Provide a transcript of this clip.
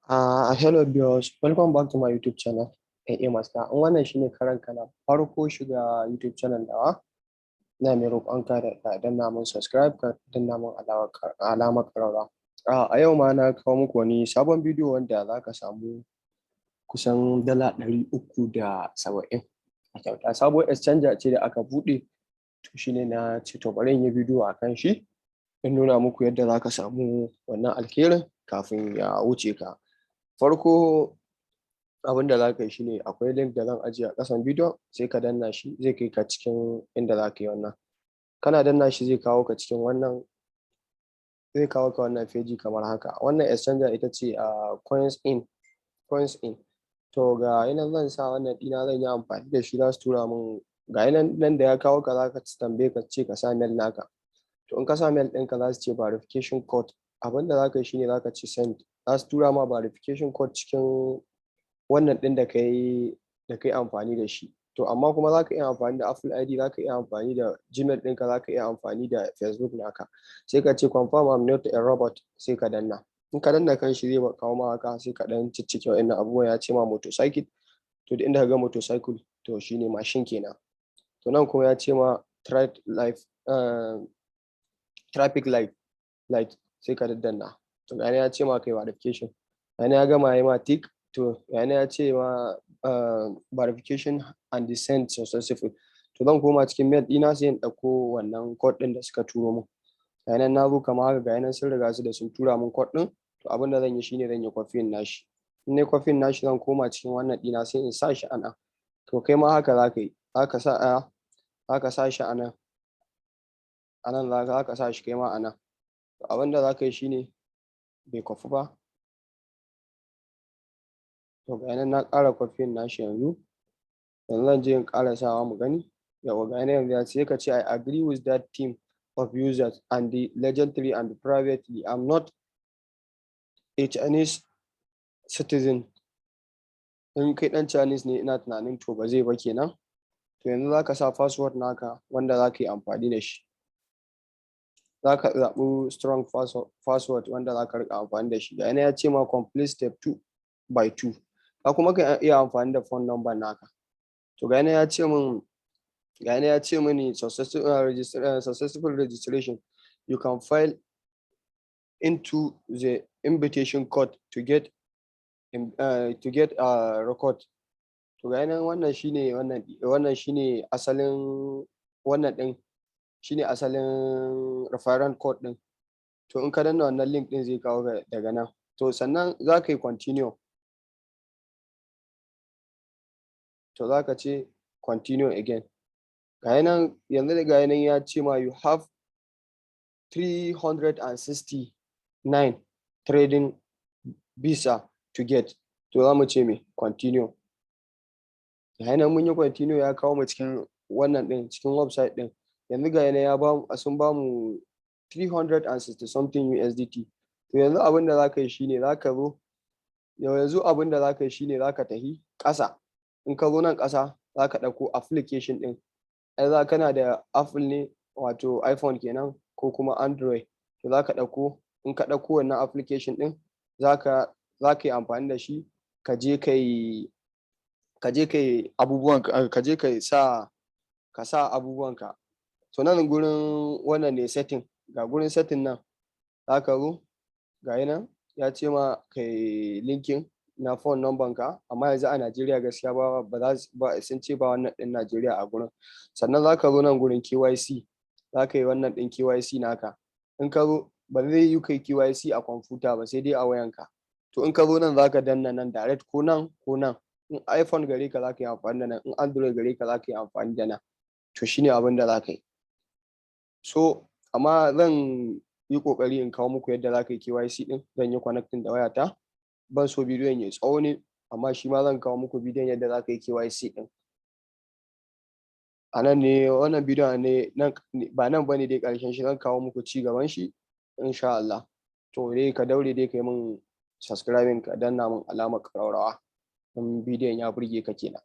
Hello viewers, welcome back to my YouTube channel. Master, in wannan shine karan kana farko shiga YouTube channel nawa, ina mai roƙonka da ka danna mun subscribe ka danna mun alamar ƙararrawa. A yau ma na kawo muku wani sabon bidiyo wanda za ka samu kusan dala 370 a kyauta. Sabuwar exchanger ce da aka buɗe, to shine na ce to bari in yi bidiyo a kan shi in nuna muku yadda za ka samu wannan alherin kafin ya wuce ka. Farko abin da za ka yi shine akwai link da zan ajiye a ƙasan bidiyon, sai ka danna shi zai kai ka cikin inda za ka yi wannan. Kana danna shi zai kawo ka cikin wannan, zai kawo ka wannan feji kamar haka. Wannan exchanger ita ce CoinInn. To ga yi nan zan sa wannan ɗina zan yi amfani da shi, za su tura min ga yi nan da ya kawo ka za ka tambaye ka ce ka sa mail naka. To in ka sa mail ɗinka za su ce verification code. Abin da za ka yi shine za ka ci send. Za su tura ma verification code cikin wannan ɗin da ka yi amfani da shi. To amma kuma za ka iya amfani da Apple ID, za ka iya amfani da Gmail ɗinka, za ka iya amfani da Facebook naka. Sai ka ce confirm I'm not a robot, sai ka danna. In ka danna kan shi zai kawo ma haka, sai ka ɗan ciccike wa'innan abubuwan. Ya ce ma motorcycle, to da inda ka ga motorcycle to shine mashin kenan. To nan kuma ya ce ma traffic light, sai ka daddanna. To ga ya ce ma kai verification, ya gama yi ma tick. To ya ce ma verification and the send successful. To zan koma cikin mail ɗina sai in ɗauko wannan code ɗin da suka turo min. Ga nan na zo kamar haka, ga nan sun riga su da sun tura min code ɗin. To abin da zan yi shine zan yi copying nashi. In nayi copying nashi zan koma cikin wannan ɗina sai in sa shi a nan. To kai ma haka za ka yi, za ka sa shi a nan. A nan za ka sa shi kai ma a nan. To abin da za ka yi shine bai kwafu ba. To ga nan na ƙara copying nashi yanzu. Yanzu zan je in ƙara sawa mu gani. Yawwa ga nan yanzu ya ce, sai ka ce I agree with that team of users and the legendary and privately I'm not a Chinese citizen. In kai ɗan Chinese ne ina tunanin to ba zai ba kenan. To yanzu za ka sa password naka wanda za ka yi amfani da shi. Za ka zaɓi strong password wanda za ka riƙa amfani da shi. Ga nan ya ce ma complete step 2 by 2. Ka kuma ka iya amfani da phone number naka. To ga nan ya ce mini successful registration. You can file into the invitation code to get a record. To ga nan wannan shine asalin wannan ɗin, shine asalin referral code ɗin. To in ka danna wannan link ɗin zai kawo ka daga nan. To sannan za ka yi continue. To za ka ce continue again. Ga nan yanzu ga nan ya ce ma you have 369 trading visa to get. To za mu ce me continue. Ga nan mun yi continue, ya kawo mu cikin wannan ɗin, cikin website ɗin. Yanzu ga nan sun ba mu 360 something USDT. To yanzu abin da za ka yi shine za ka tafi ƙasa. In ka zo nan ƙasa za ka ɗauko application ɗin. Ai kana da Apple ne, wato iPhone kenan, ko kuma Android. To za ka ɗauko, in ka ɗauko wannan application ɗin za ka yi amfani da shi, ka je ka yi abubuwan ka sa abubuwanka. To nan gurin wannan ne setting, ga gurin setting nan za ka zo. Ga nan ya ce ma ka yi linking na phone number ka, amma yanzu a Najeriya gaskiya sun ce ba wannan ɗin Najeriya a gurin. Sannan za ka zo nan gurin KYC, za ka yi wannan ɗin KYC naka. In ka zo ba zai yi kai KYC a kwamfuta ba, sai dai a wayanka. To in ka zo nan za ka danna nan direct, ko nan. In iPhone gare ka za ka yi amfani da nan, in Android gare ka za ka yi amfani da nan. To shine abin da za ka yi. So amma zan yi ƙoƙari in kawo muku yadda za ka yi KYC ɗin. Zan yi connecting da wayata. Ban so bidiyon ya tsawo ne, amma shi ma zan kawo muku bidiyon yadda za ka yi KYC ɗin. A nan ne wannan bidiyon ne, ba nan ba ne dai ƙarshen shi, zan kawo muku ci gaban shi insha Allah. To dai ka daure dai ka yi min subscribing, ka danna min alamar ƙararrawa in bidiyon ya burge ka kenan.